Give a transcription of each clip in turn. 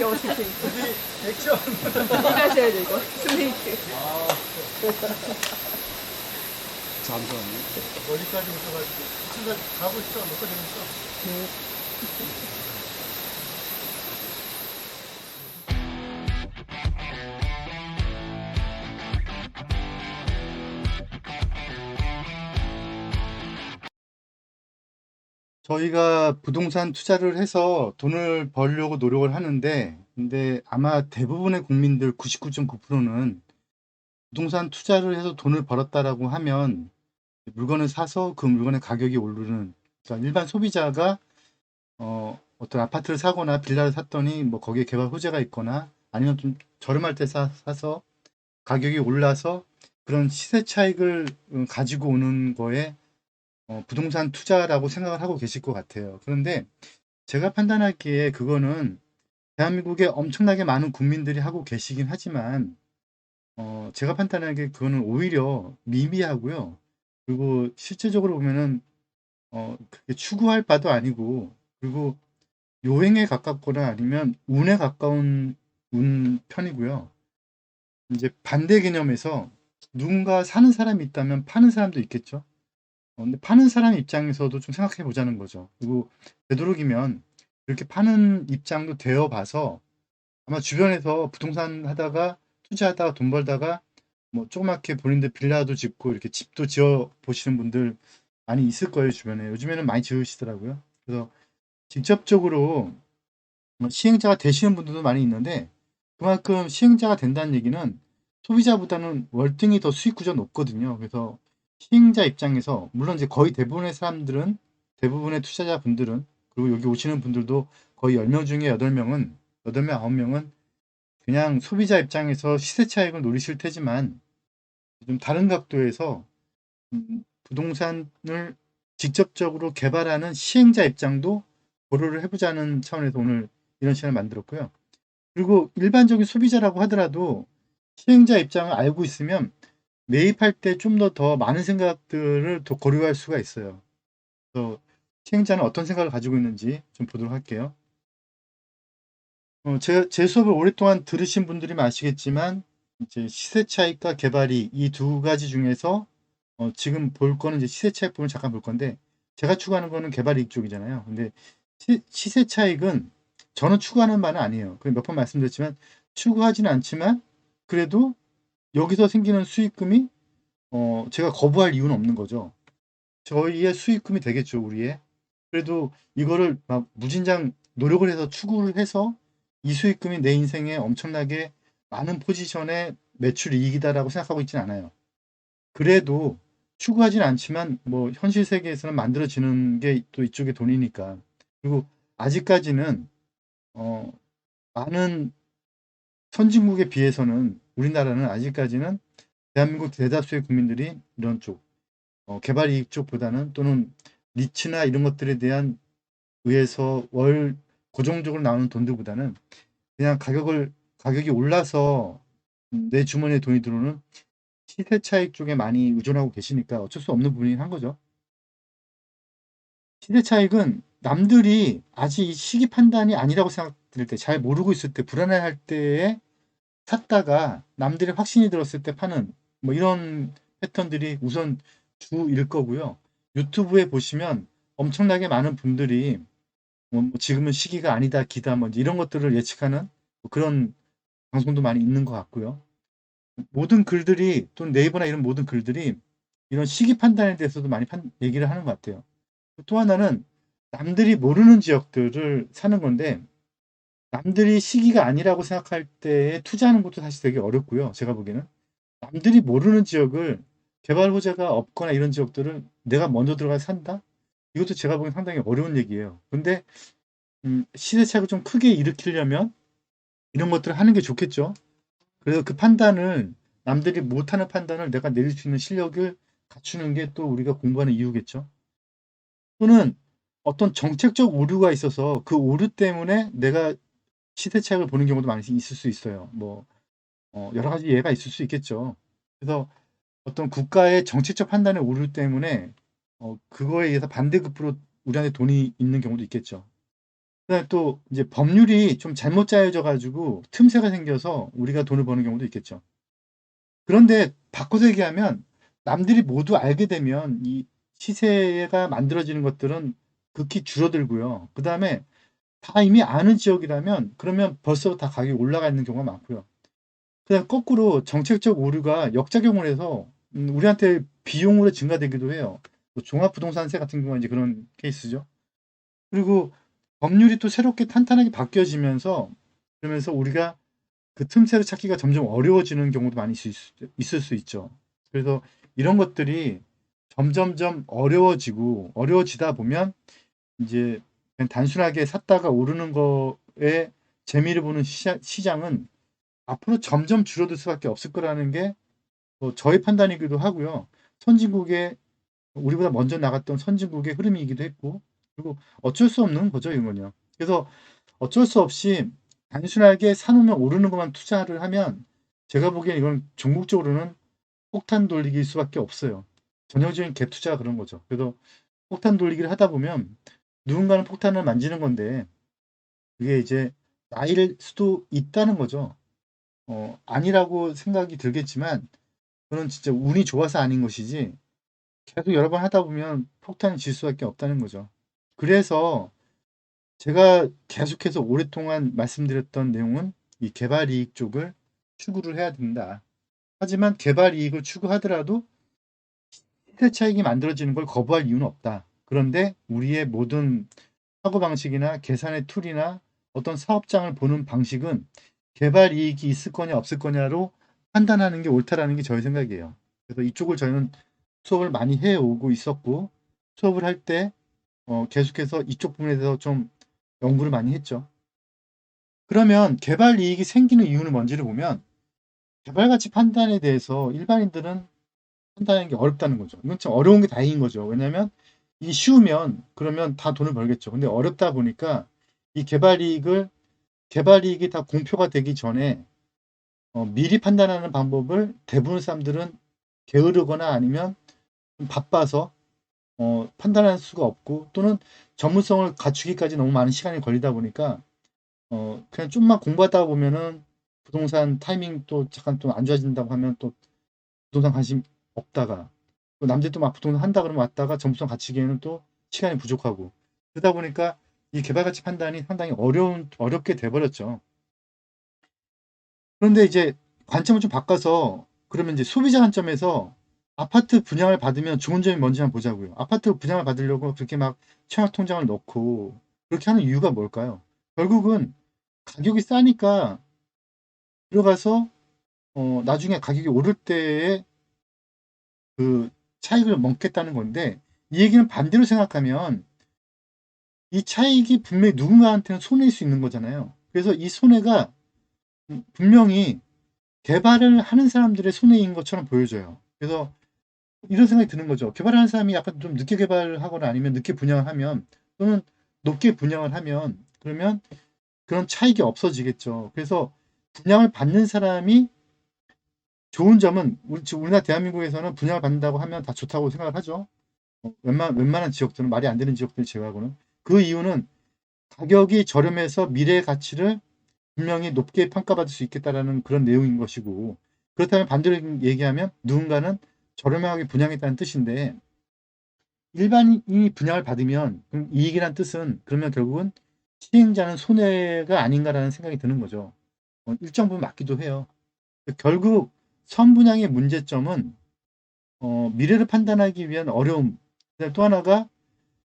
이게 어떻게 우리 액션. 일하셔야 돼 이거 스네이크. 잠시만요. 어디까지 오셔가지고 친구가 가고 있어. 먹고 재밌어. 저희가 부동산 투자를 해서 돈을 벌려고 노력을 하는데, 근데 아마 대부분의 국민들 99.9%는 부동산 투자를 해서 돈을 벌었다라고 하면 물건을 사서 그 물건의 가격이 오르는, 그러니까 일반 소비자가 어떤 아파트를 사거나 빌라를 샀더니 뭐 거기에 개발 호재가 있거나 아니면 좀 저렴할 때 사서 가격이 올라서 그런 시세 차익을 가지고 오는 거에 부동산 투자라고 생각을 하고 계실 것 같아요. 그런데 제가 판단하기에 그거는 대한민국에 엄청나게 많은 국민들이 하고 계시긴 하지만 제가 판단하기에 그거는 오히려 미미하고요. 그리고 실제적으로 보면은 그게 추구할 바도 아니고, 그리고 요행에 가깝거나 아니면 운에 가까운 편이고요. 이제 반대 개념에서 누군가 사는 사람이 있다면 파는 사람도 있겠죠. 근데 파는 사람 입장에서도 좀 생각해 보자는 거죠. 그리고 되도록이면 그렇게 파는 입장도 되어 봐서 아마 주변에서 부동산 하다가 투자하다가 돈 벌다가 뭐 조그맣게 본인들 빌라도 짓고 이렇게 집도 지어 보시는 분들 많이 있을 거예요, 주변에. 요즘에는 많이 지으시더라고요. 그래서 직접적으로 시행자가 되시는 분들도 많이 있는데, 그만큼 시행자가 된다는 얘기는 소비자보다는 월등히 더 수익 구조가 높거든요. 그래서 시행자 입장에서 물론 이제 거의 대부분의 사람들은, 대부분의 투자자분들은, 그리고 여기 오시는 분들도 거의 10명 중에 8명은 8명 9명은 그냥 소비자 입장에서 시세 차익을 노리실 테지만, 좀 다른 각도에서 부동산을 직접적으로 개발하는 시행자 입장도 고려를 해보자는 차원에서 오늘 이런 시간을 만들었고요. 그리고 일반적인 소비자라고 하더라도 시행자 입장을 알고 있으면 매입할 때 좀 더 많은 생각들을 더 고려할 수가 있어요. 그래서 시행자는 어떤 생각을 가지고 있는지 좀 보도록 할게요. 제 수업을 오랫동안 들으신 분들이면 아시겠지만, 이제 시세 차익과 개발이 이 두 가지 중에서 지금 볼 거는 이제 시세 차익 부분 잠깐 볼 건데, 제가 추구하는 거는 개발 이익 쪽이잖아요. 근데 시세 차익은 저는 추구하는 바는 아니에요. 몇 번 말씀드렸지만 추구하지는 않지만, 그래도 여기서 생기는 수익금이 제가 거부할 이유는 없는 거죠. 저희의 수익금이 되겠죠, 우리의. 그래도 이거를 막 무진장 노력을 해서 추구를 해서 이 수익금이 내 인생에 엄청나게 많은 포지션의 매출 이익이다라고 생각하고 있지는 않아요. 그래도 추구하진 않지만 뭐 현실 세계에서는 만들어지는 게 또 이쪽의 돈이니까. 그리고 아직까지는 많은 선진국에 비해서는 우리나라는 아직까지는 대한민국 대다수의 국민들이 이런 쪽 개발 이익 쪽보다는, 또는 리츠나 이런 것들에 대한 의해서 월 고정적으로 나오는 돈들보다는 그냥 가격이 올라서 내 주머니에 돈이 들어오는 시세 차익 쪽에 많이 의존하고 계시니까 어쩔 수 없는 부분이긴 한 거죠. 시세 차익은 남들이 아직 이 시기 판단이 아니라고 생각될 때, 잘 모르고 있을 때, 불안해할 때에 샀다가 남들이 확신이 들었을 때 파는, 뭐 이런 패턴들이 우선 주일 거고요. 유튜브에 보시면 엄청나게 많은 분들이 뭐 지금은 시기가 아니다, 기다, 뭐 이런 것들을 예측하는 뭐 그런 방송도 많이 있는 것 같고요. 모든 글들이, 또는 네이버나 이런 모든 글들이 이런 시기 판단에 대해서도 많이 얘기를 하는 것 같아요. 또 하나는 남들이 모르는 지역들을 사는 건데, 남들이 시기가 아니라고 생각할 때에 투자하는 것도 사실 되게 어렵고요. 제가 보기에는 남들이 모르는 지역을, 개발 호재가 없거나 이런 지역들을 내가 먼저 들어가서 산다? 이것도 제가 보기엔 상당히 어려운 얘기예요. 근데 시대착을 좀 크게 일으키려면 이런 것들을 하는 게 좋겠죠. 그래서 그 판단을, 남들이 못하는 판단을 내가 내릴 수 있는 실력을 갖추는 게 또 우리가 공부하는 이유겠죠. 또는 어떤 정책적 오류가 있어서 그 오류 때문에 내가 시대착을 보는 경우도 많이 있을 수 있어요. 뭐 여러 가지 예가 있을 수 있겠죠. 그래서 어떤 국가의 정책적 판단의 오류 때문에 그거에 의해서 반대급부로 우리한테 돈이 있는 경우도 있겠죠. 그다음에 또 이제 법률이 좀 잘못 짜여져 가지고 틈새가 생겨서 우리가 돈을 버는 경우도 있겠죠. 그런데 바꿔서 얘기하면 남들이 모두 알게 되면 이 시세가 만들어지는 것들은 극히 줄어들고요. 그다음에 다 이미 아는 지역이라면 그러면 벌써 다 가격이 올라가 있는 경우가 많고요. 그다음 거꾸로 정책적 오류가 역작용을 해서 우리한테 비용으로 증가되기도 해요. 뭐 종합부동산세 같은 경우가 이제 그런 케이스죠. 그리고 법률이 또 새롭게 탄탄하게 바뀌어지면서 그러면서 우리가 그 틈새를 찾기가 점점 어려워지는 경우도 많이 있을 수 있죠. 그래서 이런 것들이 점점점 어려워지다 보면 이제 그냥 단순하게 샀다가 오르는 거에 재미를 보는 시장은 앞으로 점점 줄어들 수밖에 없을 거라는 게 저의 판단이기도 하고요. 선진국의 우리보다 먼저 나갔던 선진국의 흐름이기도 했고, 그리고 어쩔 수 없는 거죠, 이건요. 그래서 어쩔 수 없이 단순하게 사놓으면 오르는 것만 투자를 하면 제가 보기엔 이건 종국적으로는 폭탄 돌리기일 수밖에 없어요. 전형적인 갭 투자 그런 거죠. 그래서 폭탄 돌리기를 하다 보면 누군가는 폭탄을 만지는 건데 그게 이제 나일 수도 있다는 거죠. 아니라고 생각이 들겠지만 그건 진짜 운이 좋아서 아닌 것이지 계속 여러 번 하다 보면 폭탄이 질 수밖에 없다는 거죠. 그래서 제가 계속해서 오랫동안 말씀드렸던 내용은 이 개발 이익 쪽을 추구를 해야 된다. 하지만 개발 이익을 추구하더라도 시세 차익이 만들어지는 걸 거부할 이유는 없다. 그런데 우리의 모든 사고방식이나 계산의 툴이나 어떤 사업장을 보는 방식은 개발 이익이 있을 거냐 없을 거냐로 판단하는 게 옳다라는 게 저의 생각이에요. 그래서 이쪽을 저희는 수업을 많이 해오고 있었고 수업을 할 때 계속해서 이쪽 부분에 대해서 좀 연구를 많이 했죠. 그러면 개발 이익이 생기는 이유는 뭔지를 보면 개발 가치 판단에 대해서 일반인들은 판단하는 게 어렵다는 거죠. 이건 참 어려운 게 다행인 거죠. 왜냐하면 이게 쉬우면 그러면 다 돈을 벌겠죠. 근데 어렵다 보니까 이 개발 이익이 다 공표가 되기 전에 미리 판단하는 방법을 대부분 사람들은 게으르거나 아니면 좀 바빠서 판단할 수가 없고 또는 전문성을 갖추기까지 너무 많은 시간이 걸리다 보니까 그냥 좀만 공부하다 보면은 부동산 타이밍 또 잠깐 또 안 좋아진다고 하면 또 부동산 관심 없다가 또 남들도 막 부동산 한다 그러면 왔다가 전문성 갖추기에는 또 시간이 부족하고 그러다 보니까 이 개발 가치 판단이 상당히 어렵게 돼버렸죠. 그런데 이제 관점을 좀 바꿔서 그러면 이제 소비자 관점에서 아파트 분양을 받으면 좋은 점이 뭔지 한번 보자고요. 아파트 분양을 받으려고 그렇게 막 청약 통장을 넣고 그렇게 하는 이유가 뭘까요? 결국은 가격이 싸니까 들어가서 나중에 가격이 오를 때에 그 차익을 먹겠다는 건데 이 얘기는 반대로 생각하면 이 차익이 분명히 누군가한테는 손해일 수 있는 거잖아요. 그래서 이 손해가 분명히 개발을 하는 사람들의 손해인 것처럼 보여져요. 그래서 이런 생각이 드는 거죠. 개발하는 사람이 약간 좀 늦게 개발하거나 아니면 늦게 분양을 하면 또는 높게 분양을 하면 그러면 그런 차익이 없어지겠죠. 그래서 분양을 받는 사람이 좋은 점은 우리나라 대한민국에서는 분양을 받는다고 하면 다 좋다고 생각을 하죠. 웬만한 지역들은 말이 안 되는 지역들 제외하고는 그 이유는 가격이 저렴해서 미래의 가치를 분명히 높게 평가받을 수 있겠다라는 그런 내용인 것이고 그렇다면 반대로 얘기하면 누군가는 저렴하게 분양했다는 뜻인데 일반인이 분양을 받으면 이익이란 뜻은 그러면 결국은 시행자는 손해가 아닌가라는 생각이 드는 거죠. 일정 부분 맞기도 해요. 결국 선분양의 문제점은 미래를 판단하기 위한 어려움. 또 하나가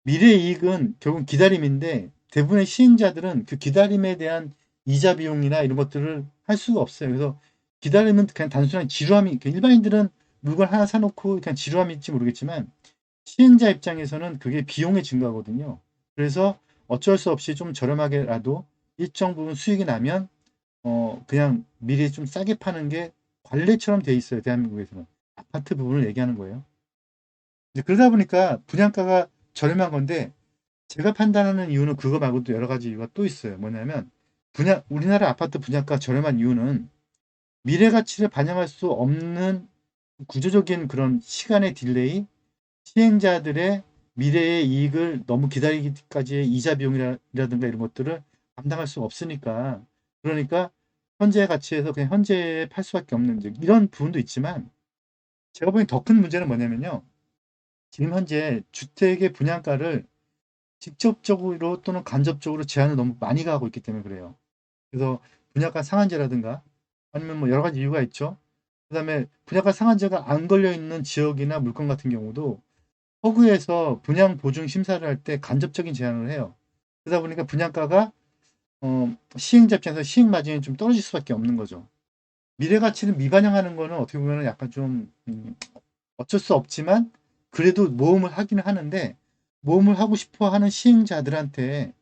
미래 이익은 결국 기다림인데 대부분의 시행자들은 그 기다림에 대한 이자 비용이나 이런 것들을 할 수가 없어요. 그래서 기다림은 그냥 단순한 지루함이 일반인들은 물건 하나 사놓고 그냥 지루함일지 모르겠지만 시행자 입장에서는 그게 비용의 증가거든요. 그래서 어쩔 수 없이 좀 저렴하게라도 일정 부분 수익이 나면 그냥 미리 좀 싸게 파는 게 관례처럼 돼 있어요. 대한민국에서는. 아파트 부분을 얘기하는 거예요. 그러다 보니까 분양가가 저렴한 건데 제가 판단하는 이유는 그거 말고도 여러 가지 이유가 또 있어요. 뭐냐면 우리나라 아파트 분양가 저렴한 이유는 미래 가치를 반영할 수 없는 구조적인 그런 시간의 딜레이, 시행자들의 미래의 이익을 너무 기다리기까지의 이자 비용이라든가 이런 것들을 감당할 수 없으니까 그러니까 현재 가치에서 그냥 현재에 팔 수밖에 없는 이런 부분도 있지만 제가 보기엔 더 큰 문제는 뭐냐면요. 지금 현재 주택의 분양가를 직접적으로 또는 간접적으로 제한을 너무 많이 가하고 있기 때문에 그래요. 그래서 분양가 상한제라든가 아니면 뭐 여러 가지 이유가 있죠. 그다음에 분양가 상한제가 안 걸려 있는 지역이나 물건 같은 경우도 허그에서 분양 보증 심사를 할 때 간접적인 제한을 해요. 그러다 보니까 분양가가 시행자 입장에서 시행 마진이 좀 떨어질 수밖에 없는 거죠. 미래 가치를 미반영하는 거는 어떻게 보면 약간 좀 어쩔 수 없지만 그래도 모험을 하기는 하는데 모험을 하고 싶어 하는 시행자들한테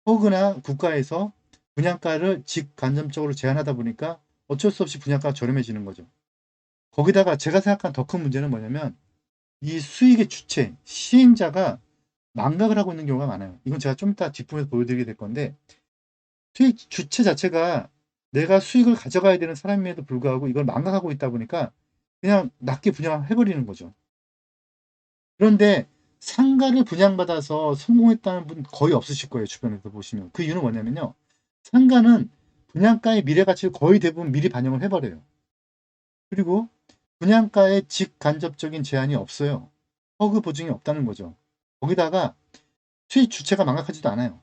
허그나 국가에서 분양가를 직간접적으로 제한하다 보니까 어쩔 수 없이 분양가가 저렴해지는 거죠. 거기다가 제가 생각한 더 큰 문제는 뭐냐면 이 수익의 주체, 시행자가 망각을 하고 있는 경우가 많아요. 이건 제가 좀 이따 뒷부분에서 보여드리게 될 건데 수익 주체 자체가 내가 수익을 가져가야 되는 사람임에도 불구하고 이걸 망각하고 있다 보니까 그냥 낮게 분양해버리는 거죠. 그런데 상가를 분양받아서 성공했다는 분 거의 없으실 거예요. 주변에서 보시면. 그 이유는 뭐냐면요. 상가는 분양가의 미래 가치를 거의 대부분 미리 반영을 해버려요. 그리고 분양가에 직간접적인 제한이 없어요. 허그 보증이 없다는 거죠. 거기다가 수익 주체가 망각하지도 않아요.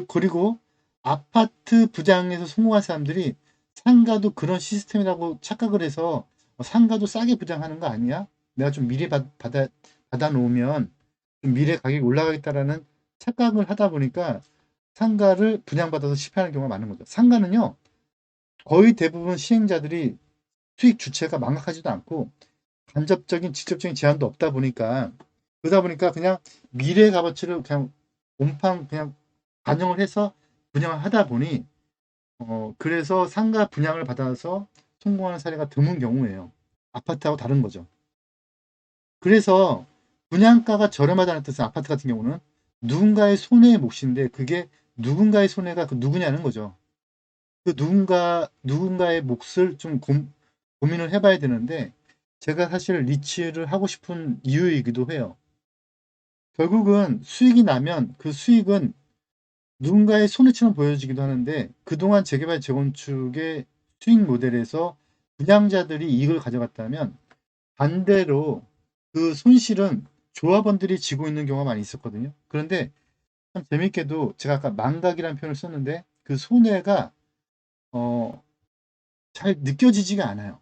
그리고 아파트 부장에서 성공한 사람들이 상가도 그런 시스템이라고 착각을 해서 상가도 싸게 부장하는 거 아니야? 내가 좀 미리 받아 놓으면 좀 미래 가격이 올라가겠다라는 착각을 하다 보니까 상가를 분양받아서 실패하는 경우가 많은 거죠. 상가는요, 거의 대부분 시행자들이 수익 주체가 망각하지도 않고 간접적인 직접적인 제한도 없다 보니까 그러다 보니까 그냥 미래 값어치를 그냥 온팡 그냥 반영을 해서 분양을 하다 보니 그래서 상가 분양을 받아서 성공하는 사례가 드문 경우예요. 아파트하고 다른 거죠. 그래서 분양가가 저렴하다는 뜻은 아파트 같은 경우는 누군가의 손해의 몫인데 그게 누군가의 손해가 그 누구냐는 거죠. 그 누군가의 몫을 좀 고민을 해봐야 되는데 제가 사실 리치를 하고 싶은 이유이기도 해요. 결국은 수익이 나면 그 수익은 누군가의 손해처럼 보여지기도 하는데 그동안 재개발 재건축의 수익 모델에서 분양자들이 이익을 가져갔다면 반대로 그 손실은 조합원들이 지고 있는 경우가 많이 있었거든요. 그런데 참 재밌게도 제가 아까 망각이라는 표현을 썼는데 그 손해가 잘 느껴지지가 않아요.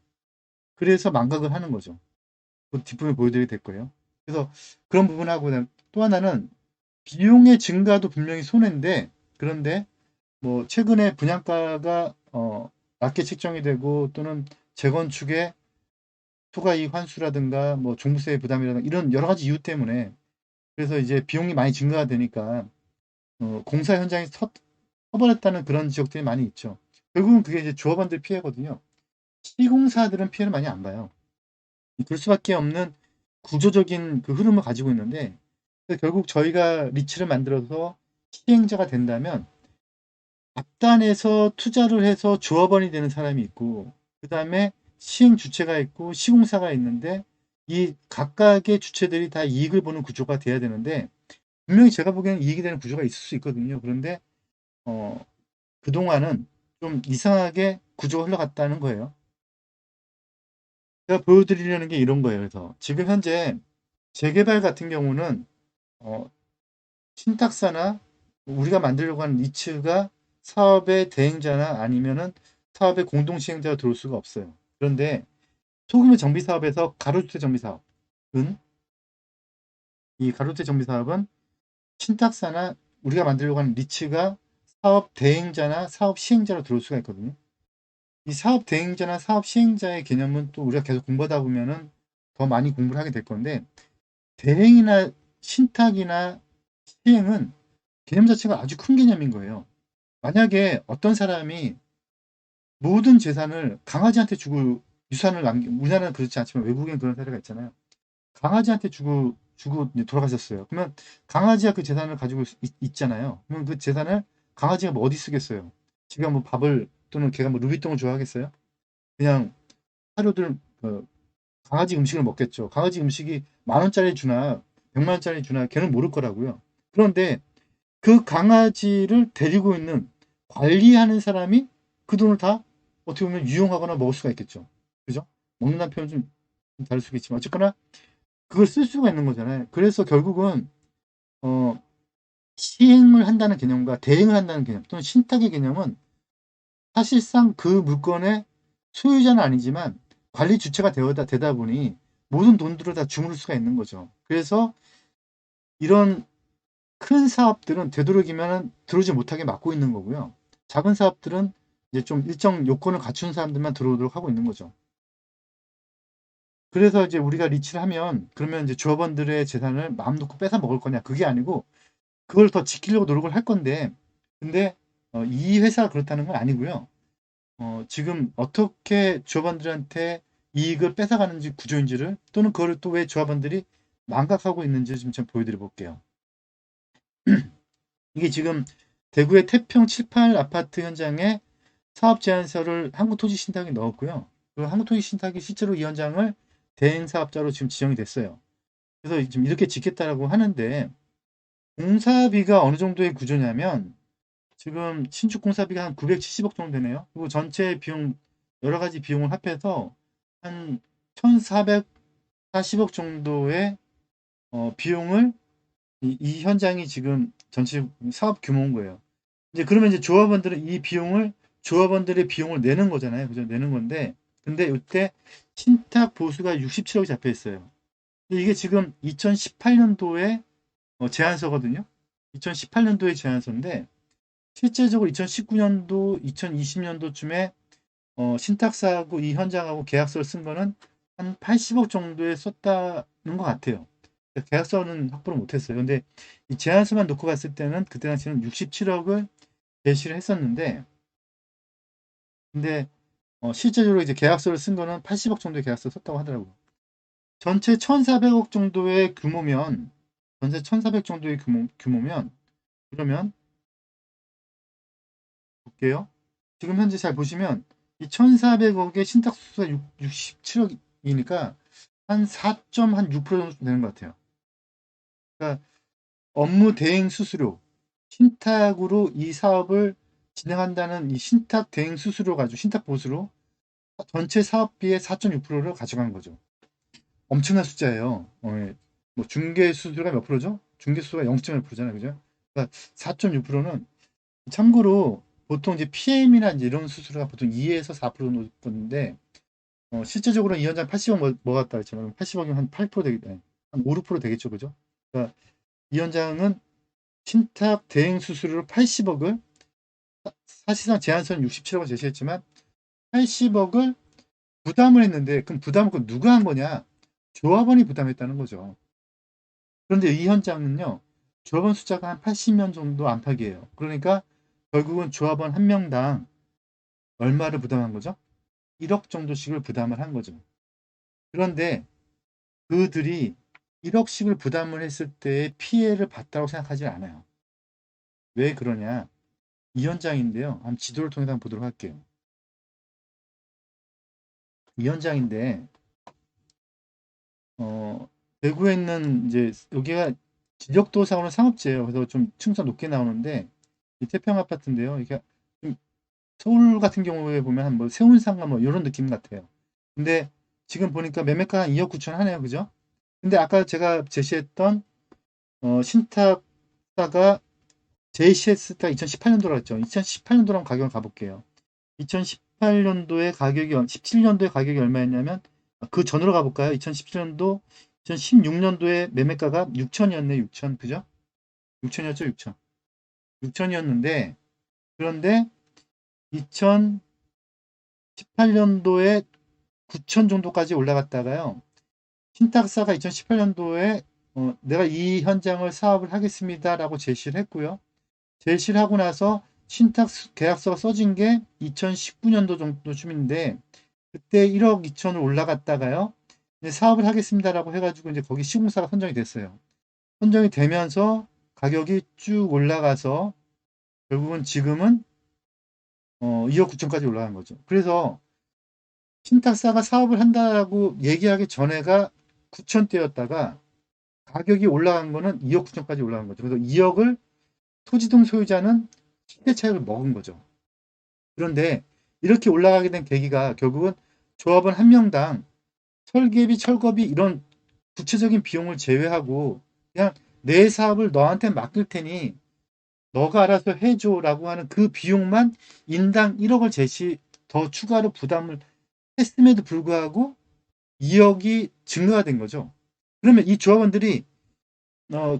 그래서 망각을 하는 거죠. 그 뒷부분에 보여드리게 될 거예요. 그래서 그런 부분하고 또 하나는 비용의 증가도 분명히 손해인데 그런데 뭐 최근에 분양가가 낮게 책정이 되고 또는 재건축의 초과이익 환수라든가 뭐 종부세 부담이라든가 이런 여러 가지 이유 때문에 그래서 이제 비용이 많이 증가가 되니까 공사 현장이 서버렸다는 그런 지역들이 많이 있죠. 결국은 그게 이제 조합원들 피해거든요. 시공사들은 피해를 많이 안 봐요. 그럴 수밖에 없는 구조적인 그 흐름을 가지고 있는데 결국 저희가 리츠를 만들어서 시행자가 된다면 앞단에서 투자를 해서 조합원이 되는 사람이 있고 그 다음에 시행 주체가 있고 시공사가 있는데 이 각각의 주체들이 다 이익을 보는 구조가 돼야 되는데 분명히 제가 보기에는 이익이 되는 구조가 있을 수 있거든요. 그런데 그동안은 좀 이상하게 구조가 흘러갔다는 거예요. 제가 보여드리려는 게 이런 거예요. 그래서 지금 현재 재개발 같은 경우는 신탁사나 우리가 만들려고 하는 니츠가 사업의 대행자나 아니면은 사업의 공동 시행자가 들어올 수가 없어요. 그런데 소규모 정비 사업에서 가로주택 정비 사업은 이 가로주택 정비 사업은 신탁사나 우리가 만들려고 하는 니츠가 사업 대행자나 사업 시행자로 들어올 수가 있거든요. 이 사업 대행자나 사업 시행자의 개념은 또 우리가 계속 공부하다 보면은 더 많이 공부를 하게 될 건데 대행이나 신탁이나 시행은 개념 자체가 아주 큰 개념인 거예요. 만약에 어떤 사람이 모든 재산을 강아지한테 주고 유산을 우리나라는 그렇지 않지만 외국엔 그런 사례가 있잖아요. 강아지한테 주고 돌아가셨어요. 그러면 강아지가 그 재산을 가지고 있잖아요. 그러면 그 재산을 강아지가 뭐 어디 쓰겠어요? 지가 뭐 밥을 또는 걔가 뭐 루비통을 좋아하겠어요? 그냥 하루들 강아지 음식을 먹겠죠. 강아지 음식이 10,000원짜리 주나 100만 원짜리 주나 걔는 모를 거라고요. 그런데 그 강아지를 데리고 있는 관리하는 사람이 그 돈을 다 어떻게 보면 유용하거나 먹을 수가 있겠죠. 그죠? 먹는다는 표현 좀 다를 수 있겠지만 어쨌거나 그걸 쓸 수가 있는 거잖아요. 그래서 결국은 어, 시행을 한다는 개념과 대행을 한다는 개념 또는 신탁의 개념은 사실상 그 물건의 소유자는 아니지만 관리 주체가 되다 보니 모든 돈들을 다 주무를 수가 있는 거죠. 그래서 이런 큰 사업들은 되도록이면 들어오지 못하게 막고 있는 거고요. 작은 사업들은 이제 좀 일정 요건을 갖춘 사람들만 들어오도록 하고 있는 거죠. 그래서 이제 우리가 리치를 하면 그러면 이제 조합원들의 재산을 마음 놓고 뺏어 먹을 거냐? 그게 아니고 그걸 더 지키려고 노력을 할 건데 근데 이 회사가 그렇다는 건 아니고요. 지금 어떻게 조합원들한테 이익을 뺏어가는지 구조인지를 또는 그걸 또 왜 조합원들이 망각하고 있는지 좀 보여드려 볼게요. 이게 지금 대구의 태평 7, 8 아파트 현장에 사업 제안서를 한국토지신탁이 넣었고요. 그 한국토지신탁이 실제로 이 현장을 대행 사업자로 지금 지정이 됐어요. 그래서 지금 이렇게 짓겠다라고 하는데 공사비가 어느 정도의 구조냐면 지금 신축 공사비가 한 970억 정도 되네요. 그리고 전체 비용 여러 가지 비용을 합해서 한 1,440억 정도의 비용을 이 현장이 지금 전체 사업 규모인 거예요. 이제 그러면 이제 조합원들은 이 비용을 조합원들의 비용을 내는 거잖아요. 그죠? 내는 건데 근데 이때 신탁 보수가 67억이 잡혀 있어요. 근데 이게 지금 2018년도에 제안서거든요. 2018년도에 제안서인데 실제적으로 2019년도, 2020년도쯤에 신탁사하고 이 현장하고 계약서를 쓴 거는 한 80억 정도에 썼다는 것 같아요. 계약서는 확보를 못했어요. 근데 이 제안서만 놓고 봤을 때는 그때 당시에는 67억을 제시를 했었는데, 근데 실제적으로 이제 계약서를 쓴 거는 80억 정도의 계약서를 썼다고 하더라고요. 전체 1,400억 정도의 규모면, 전체 1,400 정도의 규모면, 그러면 볼게요. 지금 현재 잘 보시면 이 1,400억의 신탁 수수가 67억이니까 한 4.6% 정도 되는 것 같아요. 그러니까 업무 대행 수수료, 신탁으로 이 사업을 진행한다는 이 신탁 대행 수수료 가지고 신탁 보수로 전체 사업비의 4.6%를 가져간 거죠. 엄청난 숫자예요. 예. 뭐 중개 수수료가 몇 프로죠? 중개 수수료가 0.1%잖아요. 그죠? 그러니까 4.6%는 참고로 보통 이제 PM이나 이제 이런 수수료가 보통 2에서 4% 정도인데 실제적으로 이 현장 80억 먹었다 했잖아요. 80억이면 한 8% 되겠다. 한 5, 6% 되겠죠. 그죠? 그러니까 이 현장은 신탁 대행 수수료로 80억을 사실상 제한선 67억을 제시했지만 80억을 부담을 했는데 그럼 부담을 누가 한 거냐? 조합원이 부담했다는 거죠. 그런데 이 현장은요. 조합원 숫자가 한 80명 정도 안팎이에요. 그러니까 결국은 조합원 한 명당 얼마를 부담한 거죠? 1억 정도씩을 부담을 한 거죠. 그런데 그들이 1억씩을 부담을 했을 때의 피해를 봤다고 생각하지 않아요. 왜 그러냐? 이 현장인데요. 한번 지도를 통해서 한번 보도록 할게요. 이 현장인데 대구에 있는 이제 여기가 지적도상으로 상업지예요. 그래서 좀 층수가 높게 나오는데 이 태평 아파트인데요. 이게 좀 서울 같은 경우에 보면 한 뭐 세운상가 뭐 이런 느낌 같아요. 근데 지금 보니까 매매가 한 2억 9천 하네요. 그죠? 근데 아까 제가 제시했던 신탁사가 제시했을 때 2018년도라 했죠. 2018년도랑 가격을 가볼게요. 2018년도에 가격이 17년도에 가격이 얼마였냐면 그 전으로 가볼까요? 2017년도, 2016년도에 매매가가 6천이었네. 6천 그죠? 6천이었죠. 6천 6천이었는데 그런데 2018년도에 9천 정도까지 올라갔다가요. 신탁사가 2018년도에 내가 이 현장을 사업을 하겠습니다라고 제시를 했고요. 제시를 하고 나서 신탁 계약서가 써진 게 2019년도 정도쯤인데 그때 1억 2천을 올라갔다가요. 사업을 하겠습니다라고 해가지고 이제 거기 시공사가 선정이 됐어요. 선정이 되면서 가격이 쭉 올라가서 결국은 지금은 2억 9천까지 올라간 거죠. 그래서 신탁사가 사업을 한다고 얘기하기 전에가 9천대였다가 가격이 올라간 거는 2억 9천까지 올라간 거죠. 그래서 2억을 토지동 소유자는 시대 차익을 먹은 거죠. 그런데 이렇게 올라가게 된 계기가 결국은 조합원 한 명당 설계비, 철거비 이런 구체적인 비용을 제외하고 그냥 내 사업을 너한테 맡길 테니 너가 알아서 해줘라고 하는 그 비용만 인당 1억을 제시 더 추가로 부담을 했음에도 불구하고 2억이 증가가 된 거죠. 그러면 이 조합원들이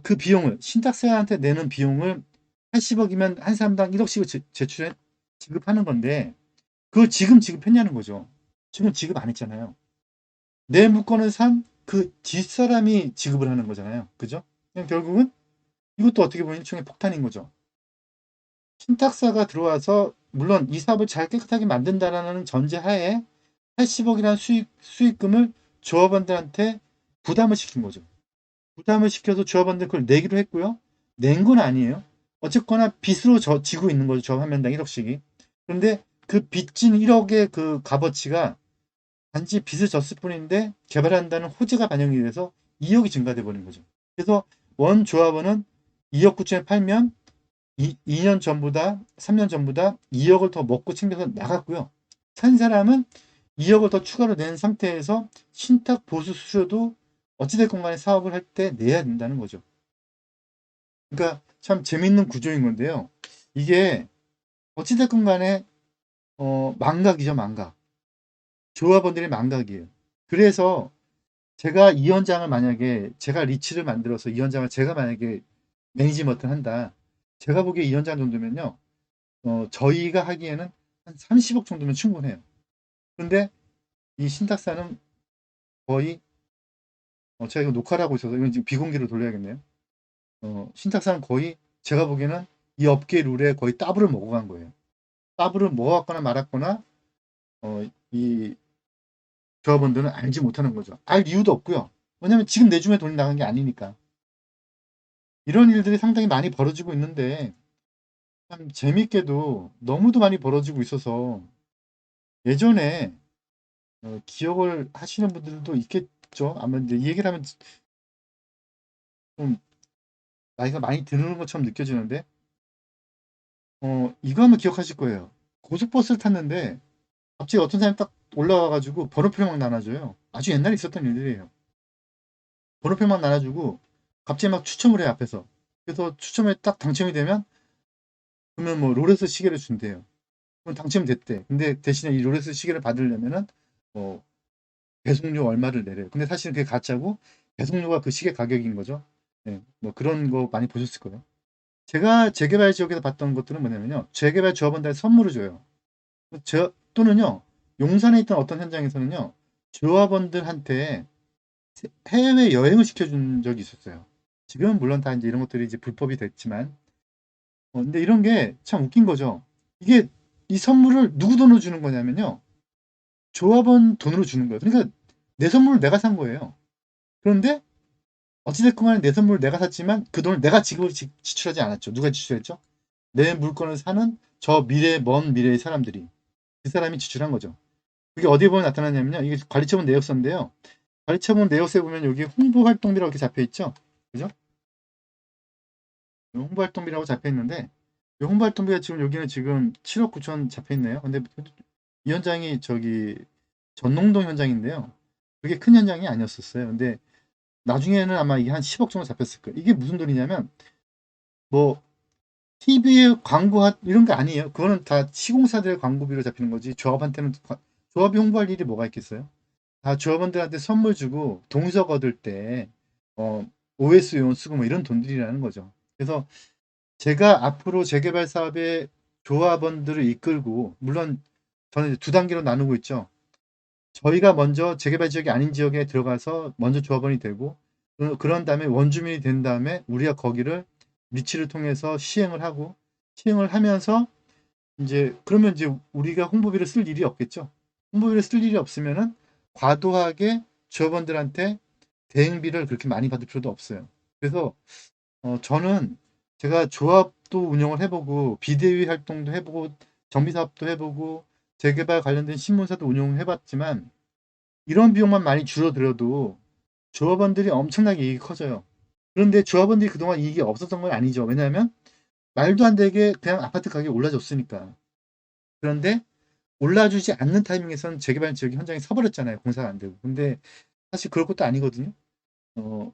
그 비용을 신탁사한테 내는 비용을 80억이면 한 사람당 1억씩을 제출해 지급하는 건데 그걸 지금 지급했냐는 거죠. 지금 지급 안 했잖아요. 내 물건을 산 그 뒷사람이 지급을 하는 거잖아요. 그죠? 그냥 결국은 이것도 어떻게 보면 일종의 폭탄인 거죠. 신탁사가 들어와서 물론 이 사업을 잘 깨끗하게 만든다라는 전제하에 80억이라는 수익금을 조합원들한테 부담을 시킨 거죠. 부담을 시켜서 조합원들 그걸 내기로 했고요. 낸 건 아니에요. 어쨌거나 빚으로 지고 있는 거죠. 저 화면당 1억씩이. 그런데 그 빚진 1억의 그 값어치가 단지 빚을 졌을 뿐인데 개발한다는 호재가 반영이 돼서 2억이 증가돼 버린 거죠. 그래서 원 조합원은 2억 9천에 팔면 2년 전보다 3년 전보다 2억을 더 먹고 챙겨서 나갔고요. 산 사람은 2억을 더 추가로 낸 상태에서 신탁 보수 수수료도 어찌됐건 간에 사업을 할 때 내야 된다는 거죠. 그러니까 참 재밌는 구조인 건데요. 이게 어찌됐건 간에 망각이죠, 망각. 조합원들의 망각이에요. 그래서 제가 이 현장을 만약에 제가 리치를 만들어서 이 현장을 제가 만약에 매니지먼트를 한다. 제가 보기에 이 현장 정도면요. 저희가 하기에는 한 30억 정도면 충분해요. 그런데 이 신탁사는 거의 제가 이거 녹화를 하고 있어서 이건 지금 비공개로 돌려야겠네요. 신탁사는 거의 제가 보기에는 이 업계 룰에 거의 따블을 먹어간 거예요. 따블을 먹었거나 말았거나 이 조합원들은 알지 못하는 거죠. 알 이유도 없고요. 왜냐면 지금 내주면 돈이 나간 게 아니니까. 이런 일들이 상당히 많이 벌어지고 있는데 참 재밌게도 너무도 많이 벌어지고 있어서 예전에 기억을 하시는 분들도 있겠죠. 아마 이제 이 얘기를 하면 좀 나이가 많이 드는 것처럼 느껴지는데 이거 한번 기억하실 거예요. 고속버스를 탔는데 갑자기 어떤 사람이 딱 올라와가지고 번호표를 막 나눠줘요. 아주 옛날에 있었던 일들이에요. 번호표 막 나눠주고 갑자기 막 추첨을 해요 앞에서. 그래서 추첨에 딱 당첨이 되면 그러면 뭐 롤렉스 시계를 준대요. 그럼 당첨이 됐대. 근데 대신에 이 롤렉스 시계를 받으려면은 뭐 배송료 얼마를 내래요. 근데 사실은 그게 가짜고 배송료가 그 시계 가격인 거죠. 네, 뭐 그런 거 많이 보셨을 거예요. 제가 재개발 지역에서 봤던 것들은 뭐냐면요. 재개발 조합원들한테 선물을 줘요. 또는요. 용산에 있던 어떤 현장에서는요. 조합원들한테 해외 여행을 시켜준 적이 있었어요. 지금은 물론 다 이제 이런 것들이 이제 불법이 됐지만, 근데 이런 게 참 웃긴 거죠. 이게 이 선물을 누구 돈으로 주는 거냐면요. 조합원 돈으로 주는 거예요. 그러니까 내 선물을 내가 산 거예요. 그런데 어찌됐건 간에 내 선물을 내가 샀지만 그 돈을 내가 지출하지 않았죠. 누가 지출했죠? 내 물건을 사는 저 먼 미래의 사람들이. 그 사람이 지출한 거죠. 그게 어디에 보면 나타나냐면요. 이게 관리처분 내역서인데요. 관리처분 내역서에 보면 여기 홍보활동비라고 이렇게 잡혀 있죠. 그죠? 홍보활동비라고 잡혀 있는데 이 홍보활동비가 지금 여기는 지금 7억 9천 잡혀 있네요. 근데 이 현장이 저기 전농동 현장인데요. 그게 큰 현장이 아니었었어요. 근데 나중에는 아마 이게 한 10억 정도 잡혔을 거예요. 이게 무슨 돈이냐면 뭐 TV에 광고 이런 게 아니에요. 그거는 다 시공사들의 광고비로 잡히는 거지. 조합한테는 조합이 홍보할 일이 뭐가 있겠어요? 다 조합원들한테 선물 주고 동석 얻을 때 OS 요원 쓰고 뭐 이런 돈들이라는 거죠. 그래서 제가 앞으로 재개발 사업에 조합원들을 이끌고 물론 저는 이제 두 단계로 나누고 있죠. 저희가 먼저 재개발 지역이 아닌 지역에 들어가서 먼저 조합원이 되고 그런 다음에 원주민이 된 다음에 우리가 거기를 리치를 통해서 시행을 하고 시행을 하면서 이제 그러면 이제 우리가 홍보비를 쓸 일이 없겠죠. 홍보비를 쓸 일이 없으면은 과도하게 조합원들한테 대행비를 그렇게 많이 받을 필요도 없어요. 그래서 저는 제가 조합도 운영을 해보고 비대위 활동도 해보고 정비사업도 해보고 재개발 관련된 신문사도 운영을 해봤지만 이런 비용만 많이 줄어들어도 조합원들이 엄청나게 이익이 커져요. 그런데 조합원들이 그동안 이익이 없었던 건 아니죠. 왜냐하면 말도 안 되게 그냥 아파트 가격이 올라줬으니까. 그런데 올라주지 않는 타이밍에서는 재개발 지역이 현장에 서버렸잖아요. 공사가 안 되고. 근데 사실 그럴 것도 아니거든요.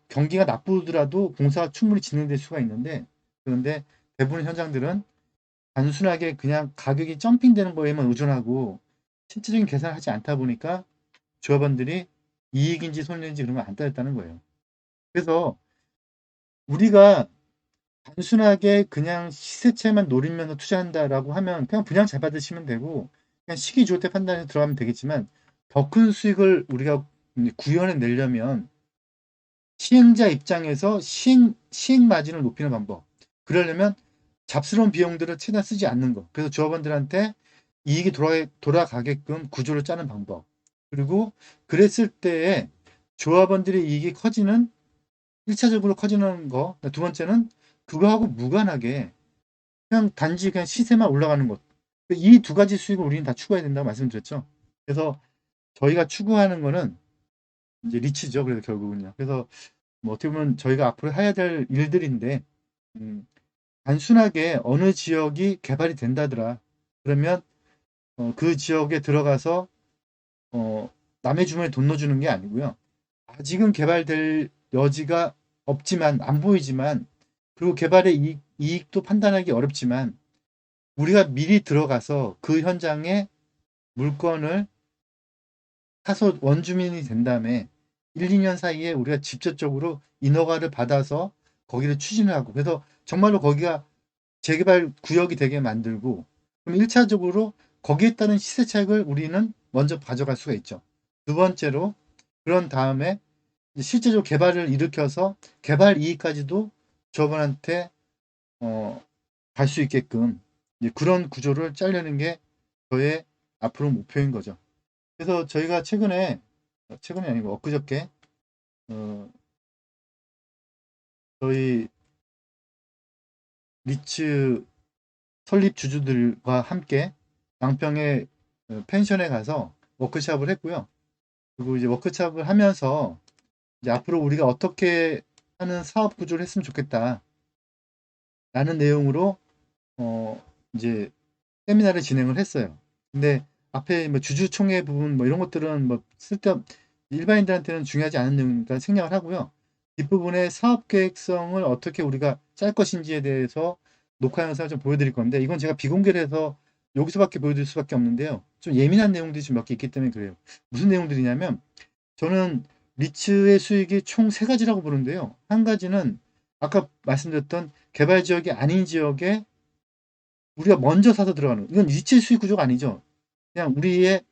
경기가 나쁘더라도 공사가 충분히 진행될 수가 있는데, 그런데 대부분 현장들은 단순하게 그냥 가격이 점핑되는 거에만 의존하고 실질적인 계산을 하지 않다 보니까 조합원들이 이익인지 손해인지 그런 걸 안 따졌다는 거예요. 그래서 우리가 단순하게 그냥 시세채만 노리면서 투자한다라고 하면 그냥 분양 잘 받으시면 되고 그냥 시기 좋을 때 판단해서 들어가면 되겠지만, 더 큰 수익을 우리가 구현해 내려면 시행자 입장에서 시행 마진을 높이는 방법. 그러려면 잡스러운 비용들을 최대한 쓰지 않는 거. 그래서 조합원들한테 이익이 돌아가게끔 구조를 짜는 방법. 그리고 그랬을 때에 조합원들의 이익이 커지는, 1차적으로 커지는 거. 두 번째는 그거하고 무관하게 그냥 단지 그냥 시세만 올라가는 것. 이 두 가지 수익을 우리는 다 추구해야 된다고 말씀드렸죠. 그래서 저희가 추구하는 거는 이제 리치죠. 그래서 결국은요. 그래서 뭐 어떻게 보면 저희가 앞으로 해야 될 일들인데, 음, 단순하게 어느 지역이 개발이 된다더라. 그러면 그 지역에 들어가서 남의 주머니에 돈 넣어주는 게 아니고요. 아직은 개발될 여지가 없지만, 안 보이지만, 그리고 개발의 이익도 판단하기 어렵지만 우리가 미리 들어가서 그 현장에 물건을 사서 원주민이 된 다음에 1, 2년 사이에 우리가 직접적으로 인허가를 받아서 거기를 추진을 하고, 그래서 정말로 거기가 재개발 구역이 되게 만들고, 그럼 1차적으로 거기에 따른 시세 차익을 우리는 먼저 가져갈 수가 있죠. 두 번째로, 그런 다음에 실제적으로 개발을 일으켜서 개발 이익까지도 조합원한테 갈 수 있게끔 이제 그런 구조를 짜려는 게 저의 앞으로 목표인 거죠. 그래서 저희가 최근이 아니고 엊그저께 어, 저희 리츠 설립 주주들과 함께 양평의 펜션에 가서 워크숍을 했고요. 그리고 이제 워크숍을 하면서 이제 앞으로 우리가 어떻게 하는 사업 구조를 했으면 좋겠다라는 내용으로 이제 세미나를 진행을 했어요. 근데 앞에 뭐 주주총회 부분 뭐 이런 것들은 뭐 일반인들한테는 중요하지 않은 내용이니까 생략을 하고요. 뒷부분에 사업 계획성을 어떻게 우리가 짤 것인지에 대해서 녹화 영상을 좀 보여드릴 건데, 이건 제가 비공개를 해서 여기서밖에 보여드릴 수밖에 없는데요. 좀 예민한 내용들이 좀 몇 개 있기 때문에 그래요. 무슨 내용들이냐면, 저는 리츠의 수익이 총 세 가지라고 보는데요. 한 가지는 아까 말씀드렸던 개발 지역이 아닌 지역에 우리가 먼저 사서 들어가는, 이건 리츠의 수익 구조가 아니죠. 그냥 우리의,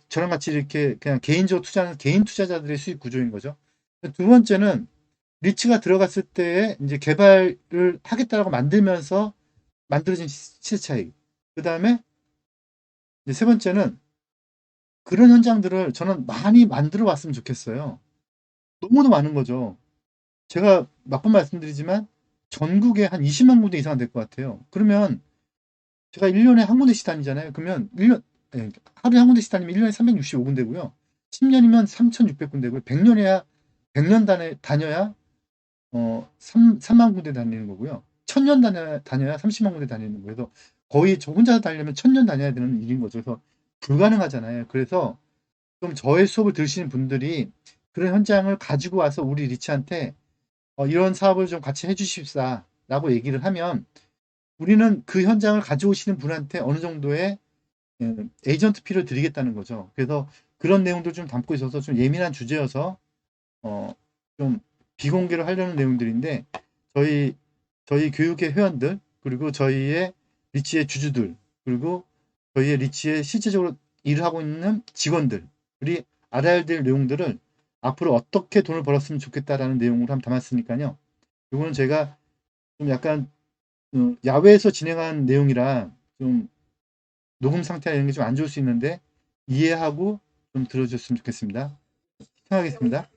저랑 같이 이렇게 그냥 개인적으로 투자하는 개인 투자자들의 수익 구조인 거죠. 두 번째는 리츠가 들어갔을 때 이제 개발을 하겠다라고 만들면서 만들어진 시세 차익. 그 다음에 세 번째는 그런 현장들을 저는 많이 만들어 왔으면 좋겠어요. 너무도 많은 거죠. 제가 몇 번 말씀드리지만 전국에 한 20만 군데 이상 될 것 같아요. 그러면 제가 1년에 한 군데씩 다니잖아요. 그러면 하루에 한 군데씩 다니면 1년에 365군데고요. 10년이면 3,600군데고요. 100년에야 100년 다녀야 3만 군데 다니는 거고요. 1000년 다녀야 30만 군데 다니는 거예요. 그래서 거의 저 혼자 다니려면 1000년 다녀야 되는 일인 거죠. 그래서 불가능하잖아요. 그래서 좀 저의 수업을 들으시는 분들이 그런 현장을 가지고 와서 우리 리치한테 이런 사업을 좀 같이 해주십사 라고 얘기를 하면, 우리는 그 현장을 가져오시는 분한테 어느 정도의 에이전트 피를 드리겠다는 거죠. 그래서 그런 내용도 좀 담고 있어서 좀 예민한 주제여서 좀 비공개로 하려는 내용들인데, 저희 교육의 회원들, 그리고 저희의 리치의 주주들, 그리고 저희의 리치의 실제적으로 일을 하고 있는 직원들이 알아야 될 내용들을 앞으로 어떻게 돈을 벌었으면 좋겠다라는 내용으로 한번 담았으니까요. 이거는 제가 좀 약간 야외에서 진행한 내용이라 좀 녹음 상태나 이런 게 좀 안 좋을 수 있는데 이해하고 좀 들어줬으면 좋겠습니다. 시청하겠습니다.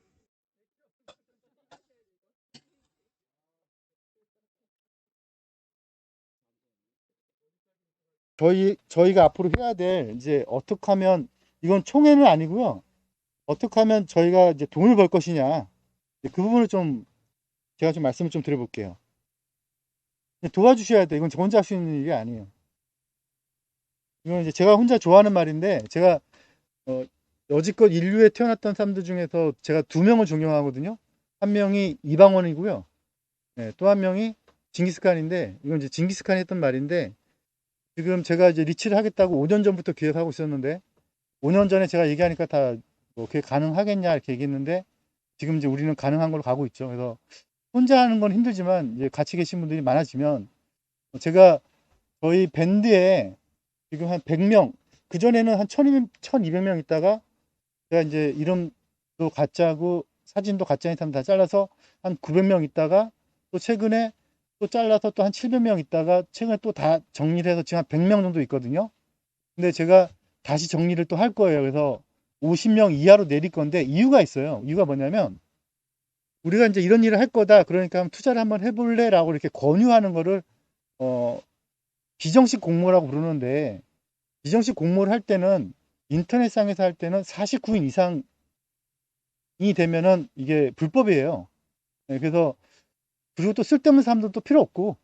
저희가 앞으로 해야 될, 이제 어떻게 하면, 이건 총회는 아니고요. 어떻게 하면 저희가 이제 돈을 벌 것이냐, 그 부분을 좀 제가 좀 말씀을 좀 드려볼게요. 도와주셔야 돼. 이건 저 혼자 할 수 있는 일이 아니에요. 이건 이제 제가 혼자 좋아하는 말인데, 제가 여지껏 인류에 태어났던 사람들 중에서 제가 두 명을 존경하거든요. 한 명이 이방원이고요. 네, 또 한 명이 징기스칸인데, 이건 이제 징기스칸이 했던 말인데, 지금 제가 이제 리치를 하겠다고 5년 전부터 기획하고 있었는데, 5년 전에 제가 얘기하니까 다 뭐 그게 가능하겠냐 이렇게 얘기했는데, 지금 이제 우리는 가능한 걸로 가고 있죠. 그래서 혼자 하는 건 힘들지만 이제 같이 계신 분들이 많아지면, 제가 저희 밴드에 지금 한 100명, 그전에는 한 1200명 있다가 제가 이제 이름도 가짜고 사진도 가짜인 사람 다 잘라서 한 900명 있다가, 또 최근에 또 잘라서 또 한 700명 있다가 최근에 또 다 정리를 해서 지금 한 100명 정도 있거든요. 근데 제가 다시 정리를 또 할 거예요. 그래서 50명 이하로 내릴 건데, 이유가 있어요. 이유가 뭐냐면, 우리가 이제 이런 일을 할 거다, 그러니까 한번 투자를 한번 해볼래? 라고 이렇게 권유하는 거를 비정식 공모라고 부르는데, 비정식 공모를 할 때는, 인터넷상에서 할 때는 49인 이상이 되면은 이게 불법이에요. 네, 그래서, 그리고 또 쓸데없는 사람들도 필요 없고,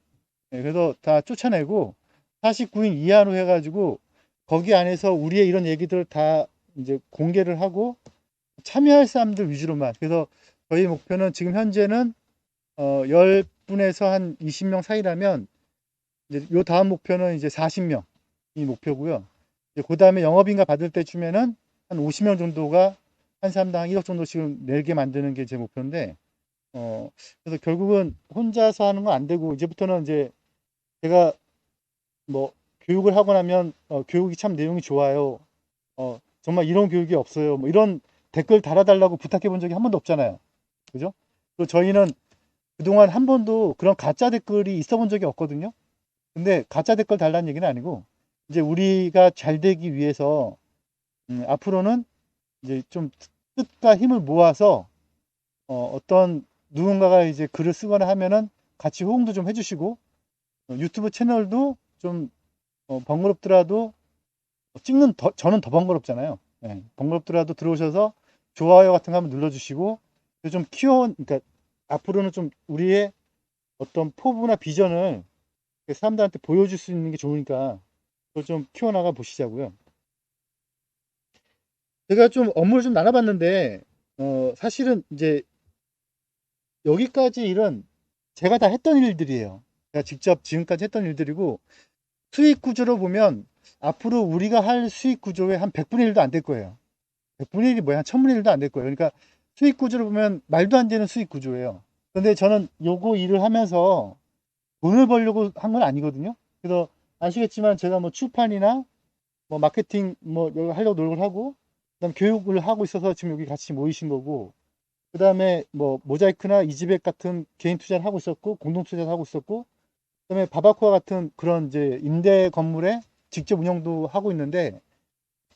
네, 그래서 다 쫓아내고 49인 이하로 해가지고 거기 안에서 우리의 이런 얘기들을 다 이제 공개를 하고 참여할 사람들 위주로만. 그래서 저희 목표는 지금 현재는 10분에서 한 20명 사이라면, 이제 요 다음 목표는 이제 40명이 목표고요. 그 다음에 영업인가 받을 때쯤에는 한 50명 정도가 한 사람당 1억 정도씩 내게 만드는 게 제 목표인데, 그래서 결국은 혼자서 하는 건 안 되고, 이제부터는 이제 제가 뭐 교육을 하고 나면 교육이 참 내용이 좋아요. 정말 이런 교육이 없어요. 뭐 이런 댓글 달아달라고 부탁해 본 적이 한 번도 없잖아요. 그죠? 그리고 저희는 그동안 한 번도 그런 가짜 댓글이 있어 본 적이 없거든요. 근데 가짜 댓글 달라는 얘기는 아니고, 이제 우리가 잘 되기 위해서 앞으로는 이제 좀 뜻과 힘을 모아서 어떤 누군가가 이제 글을 쓰거나 하면은 같이 호응도 좀 해주시고, 유튜브 채널도 좀 번거롭더라도 저는 더 번거롭잖아요. 예, 번거롭더라도 들어오셔서 좋아요 같은 거 한번 눌러주시고, 좀 그러니까 앞으로는 좀 우리의 어떤 포부나 비전을 사람들한테 보여줄 수 있는 게 좋으니까 그걸 좀 키워나가 보시자고요. 제가 좀 업무를 좀 나눠봤는데, 사실은 이제 여기까지 일은 제가 다 했던 일들이에요. 제가 직접 지금까지 했던 일들이고, 수익 구조로 보면 앞으로 우리가 할 수익 구조의 한 100분의 1도 안 될 거예요. 100분의 1이 뭐야? 한 1000분의 1도 안 될 거예요. 그러니까 수익 구조로 보면 말도 안 되는 수익 구조예요. 근데 저는 요거 일을 하면서 돈을 벌려고 한 건 아니거든요. 그래서 아시겠지만 제가 뭐 출판이나 뭐 마케팅 뭐 여기 하려고 노력을 하고, 그다음 교육을 하고 있어서 지금 여기 같이 모이신 거고, 그다음에 뭐 모자이크나 이지백 같은 개인 투자를 하고 있었고, 공동 투자를 하고 있었고, 그다음에 바바코아 같은 그런 이제 임대 건물에 직접 운영도 하고 있는데,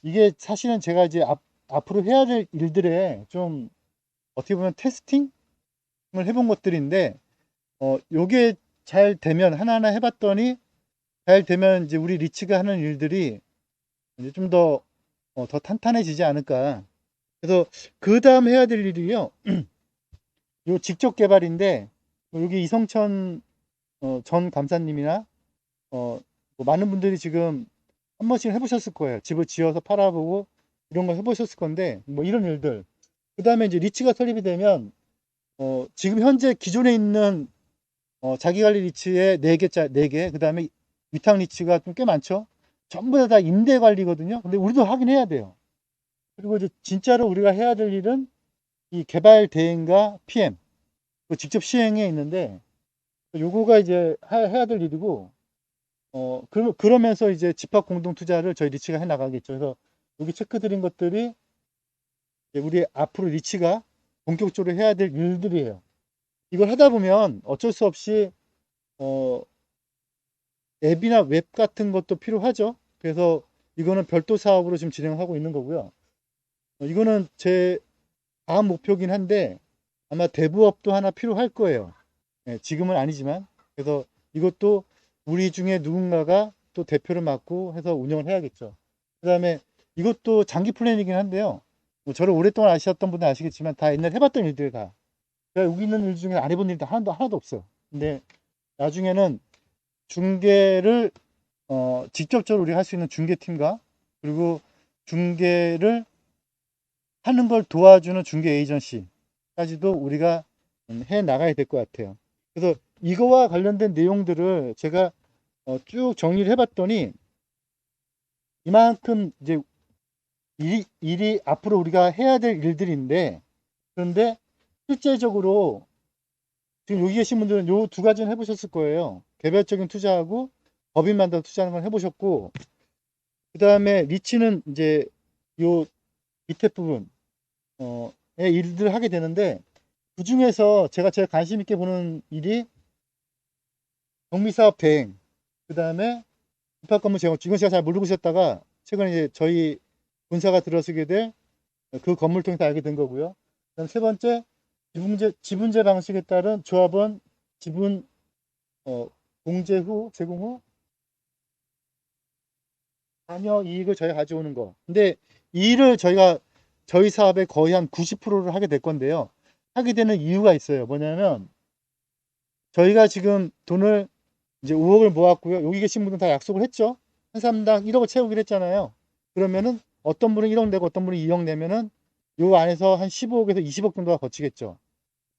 이게 사실은 제가 이제 앞으로 해야 될 일들에 좀 어떻게 보면 테스팅을 해본 것들인데, 요게 잘 되면, 하나하나 해봤더니 잘 되면 이제 우리 리치가 하는 일들이 이제 좀 더 탄탄해지지 않을까. 그래서 그 다음 해야 될 일이요, 요 직접 개발인데, 여기 이성천 전 감사님이나 뭐 많은 분들이 지금 한 번씩 해보셨을 거예요. 집을 지어서 팔아보고 이런 거 해보셨을 건데, 뭐 이런 일들. 그 다음에 이제 리치가 설립이 되면, 지금 현재 기존에 있는 자기관리 리치의 4개, 그 다음에 위탁 리치가 좀 꽤 많죠. 전부 다 임대 관리거든요. 근데 우리도 하긴 해야 돼요. 그리고 이제 진짜로 우리가 해야 될 일은 이 개발 대행과 PM, 직접 시행에 있는데, 요거가 이제 해야 될 일이고, 그러면서 이제 집합 공동 투자를 저희 리치가 해 나가겠죠. 그래서 여기 체크 드린 것들이 우리 앞으로 리치가 본격적으로 해야 될 일들이에요. 이걸 하다 보면 어쩔 수 없이 앱이나 웹 같은 것도 필요하죠. 그래서 이거는 별도 사업으로 지금 진행하고 있는 거고요. 이거는 제 다음 목표긴 한데 아마 대부업도 하나 필요할 거예요. 네, 지금은 아니지만. 그래서 이것도 우리 중에 누군가가 또 대표를 맡고 해서 운영을 해야겠죠. 그 다음에 이것도 장기 플랜이긴 한데요. 뭐 저를 오랫동안 아셨던 분들 아시겠지만 다 옛날에 해봤던 일들 다. 제가 여기 있는 일 중에 안 해본 일도 하나도 없어요. 근데 나중에는 중개를 직접적으로 우리가 할 수 있는 중개팀과 그리고 중개를 하는 걸 도와주는 중개 에이전시까지도 우리가 해 나가야 될 것 같아요. 그래서 이거와 관련된 내용들을 제가 쭉 정리를 해봤더니 이만큼 이제 일이 앞으로 우리가 해야 될 일들인데, 그런데 실제적으로 지금 여기 계신 분들은 요 두 가지는 해보셨을 거예요. 개별적인 투자하고 법인 만들어 투자하는 건 해보셨고, 그 다음에 리치는 이제 요 밑에 부분 일들을 하게 되는데, 그 중에서 제가 관심 있게 보는 일이 정비사업 대행, 그 다음에 입학건물 재건축. 이건 제가 잘 모르고 있었다가 최근에 이제 저희 본사가 들어서게 될 그 건물 통해서 알게 된 거고요. 그다음 세 번째, 지분제 방식에 따른 조합원 지분 공제 후 제공 후 잔여 이익을 저희가 가져오는 거. 근데 이 일을 저희가 저희 사업의 거의 한 90%를 하게 될 건데요. 하게 되는 이유가 있어요. 뭐냐면 저희가 지금 돈을 이제 5억을 모았고요. 여기 계신 분들은 다 약속을 했죠. 한 사람당 1억을 채우기로 했잖아요. 그러면은 어떤 분은 1억 내고 어떤 분은 2억 내면은 요 안에서 한 15억에서 20억 정도가 거치겠죠.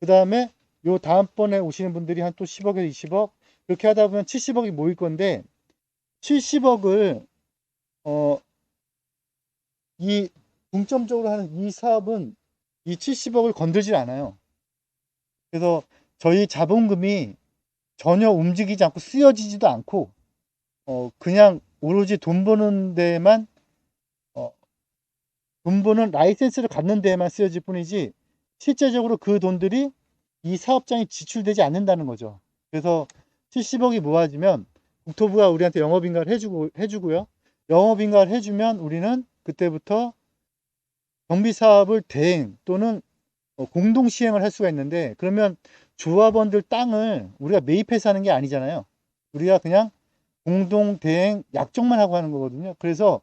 그 다음에 요 다음번에 오시는 분들이 한 또 10억에서 20억 그렇게 하다 보면 70억이 모일 건데 70억을 이 중점적으로 하는 이 사업은 이 70억을 건들지 않아요. 그래서 저희 자본금이 전혀 움직이지 않고 쓰여지지도 않고 그냥 오로지 돈 버는 데만 돈 버는 라이센스를 갖는 데에만 쓰여질 뿐이지 실제적으로 그 돈들이 이 사업장에 지출되지 않는다는 거죠. 그래서 70억이 모아지면 국토부가 우리한테 영업인가를 해주고요. 영업인가를 해주면 우리는 그때부터 정비사업을 대행 또는 공동 시행을 할 수가 있는데, 그러면 조합원들 땅을 우리가 매입해서 하는 게 아니잖아요. 우리가 그냥 공동 대행 약정만 하고 하는 거거든요. 그래서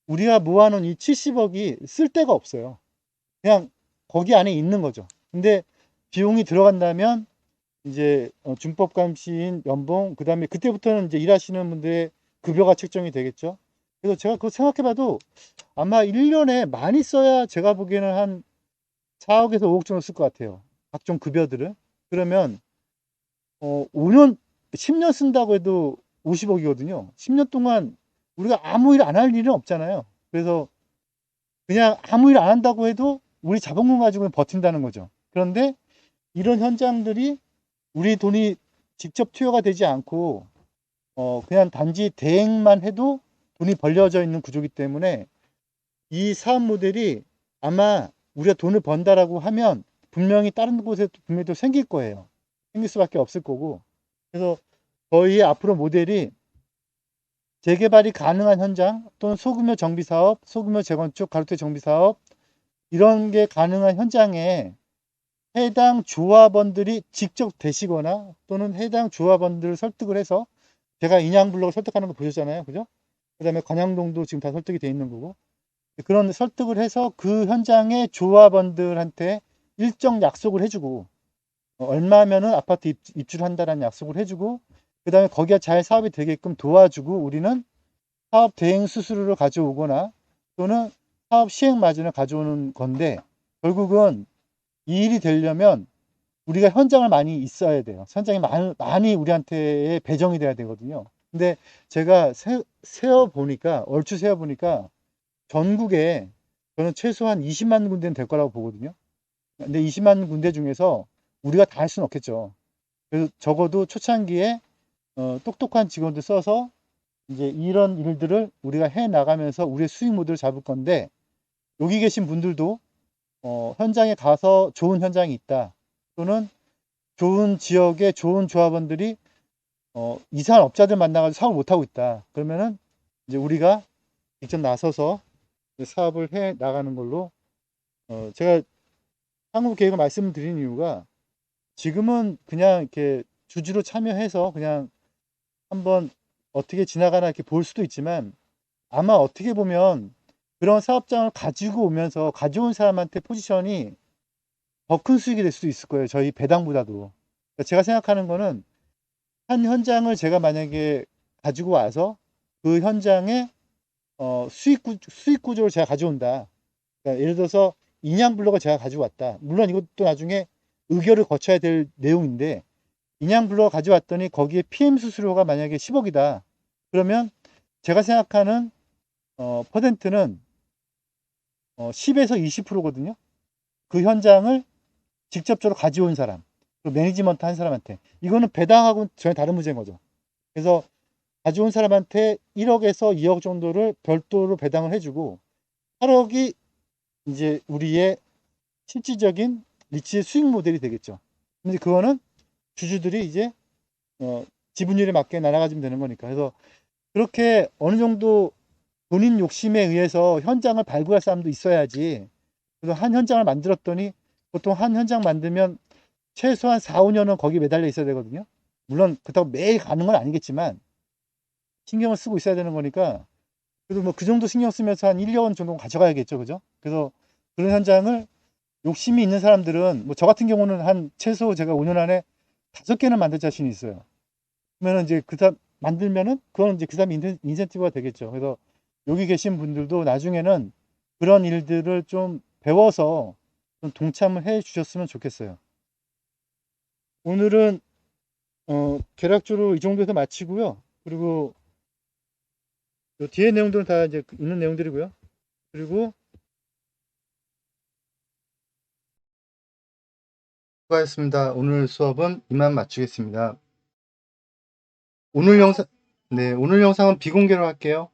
우리가 모아놓은 이 70억이 쓸 데가 없어요. 그냥 거기 안에 있는 거죠. 근데 비용이 들어간다면 이제 준법감시인 연봉, 그 다음에 그때부터는 이제 일하시는 분들의 급여가 책정이 되겠죠. 그래서 제가 그거 생각해봐도 아마 1년에 많이 써야 제가 보기에는 한 4억에서 5억 정도 쓸 것 같아요. 각종 급여들을. 그러면 5년, 10년 쓴다고 해도 50억이거든요. 10년 동안 우리가 아무 일 안 할 일은 없잖아요. 그래서 그냥 아무 일 안 한다고 해도 우리 자본금 가지고는 버틴다는 거죠. 그런데 이런 현장들이 우리 돈이 직접 투여가 되지 않고 그냥 단지 대행만 해도 돈이 벌려져 있는 구조이기 때문에 이 사업 모델이 아마 우리가 돈을 번다라고 하면 분명히 다른 곳에 분명히 또 생길 거예요. 생길 수밖에 없을 거고. 그래서 저희 앞으로 모델이 재개발이 가능한 현장 또는 소규모 정비 사업, 소규모 재건축, 가로태 정비 사업 이런 게 가능한 현장에 해당 조합원들이 직접 되시거나 또는 해당 조합원들을 설득을 해서 제가 인양블록을 설득하는 거 보셨잖아요. 그죠? 그 다음에 관양동도 지금 다 설득이 돼 있는 거고. 그런 설득을 해서 그 현장의 조합원들한테 일정 약속을 해주고 얼마면은 아파트 입주한다라는 약속을 해주고 그 다음에 거기가 잘 사업이 되게끔 도와주고 우리는 사업 대행 수수료를 가져오거나 또는 사업 시행 마진을 가져오는 건데 결국은 이 일이 되려면 우리가 현장을 많이 있어야 돼요. 현장이 많이 우리한테 배정이 돼야 되거든요. 근데 제가 얼추 세어보니까 전국에 저는 최소한 20만 군데는 될 거라고 보거든요. 근데 20만 군데 중에서 우리가 다 할 수는 없겠죠. 그래서 적어도 초창기에 똑똑한 직원들 써서 이제 이런 일들을 우리가 해 나가면서 우리의 수익 모델을 잡을 건데 여기 계신 분들도 현장에 가서 좋은 현장이 있다 또는 좋은 지역에 좋은 조합원들이 이상한 업자들 만나가지고 사업을 못하고 있다 그러면은 이제 우리가 직접 나서서 사업을 해 나가는 걸로 제가 향후 계획을 말씀드린 이유가 지금은 그냥 이렇게 주주로 참여해서 그냥 한번 어떻게 지나가나 이렇게 볼 수도 있지만 아마 어떻게 보면 그런 사업장을 가지고 오면서 가져온 사람한테 포지션이 더 큰 수익이 될 수도 있을 거예요. 저희 배당보다도. 그러니까 제가 생각하는 거는 한 현장을 제가 만약에 가지고 와서 그 현장에 수익 구조를 제가 가져온다. 그러니까 예를 들어서 인양 블록을 제가 가지고 왔다. 물론 이것도 나중에 의결을 거쳐야 될 내용인데, 인양 블록을 가져왔더니 거기에 PM 수수료가 만약에 10억이다. 그러면 제가 생각하는 퍼센트는 10에서 20%거든요. 그 현장을 직접적으로 가져온 사람, 그리고 매니지먼트 한 사람한테. 이거는 배당하고는 전혀 다른 문제인 거죠. 그래서 가져온 사람한테 1억에서 2억 정도를 별도로 배당을 해주고, 8억이 이제 우리의 실질적인 리츠의 수익 모델이 되겠죠. 근데 그거는 주주들이 이제 지분율에 맞게 날아가지면 되는 거니까. 그래서 그렇게 어느 정도 본인 욕심에 의해서 현장을 발굴할 사람도 있어야지. 그래서 한 현장을 만들었더니, 보통 한 현장 만들면 최소한 4, 5년은 거기 매달려 있어야 되거든요. 물론 그렇다고 매일 가는 건 아니겠지만 신경을 쓰고 있어야 되는 거니까, 그래도 뭐 그 정도 신경 쓰면서 한 1, 2년 정도 가져가야겠죠. 그죠? 그래서 그런 현장을 욕심이 있는 사람들은, 뭐 저 같은 경우는 한 최소 제가 5년 안에 5개는 만들 자신이 있어요. 그러면 이제 그 사람 만들면은 그건 이제 그 사람 인센티브가 되겠죠. 그래서 여기 계신 분들도 나중에는 그런 일들을 좀 배워서 좀 동참을 해 주셨으면 좋겠어요. 오늘은 개략적으로 이 정도에서 마치고요. 그리고 요 뒤에 내용들은 다 이제 있는 내용들이고요. 그리고 수고하셨습니다. 오늘 수업은 이만 마치겠습니다. 오늘 영상은 비공개로 할게요.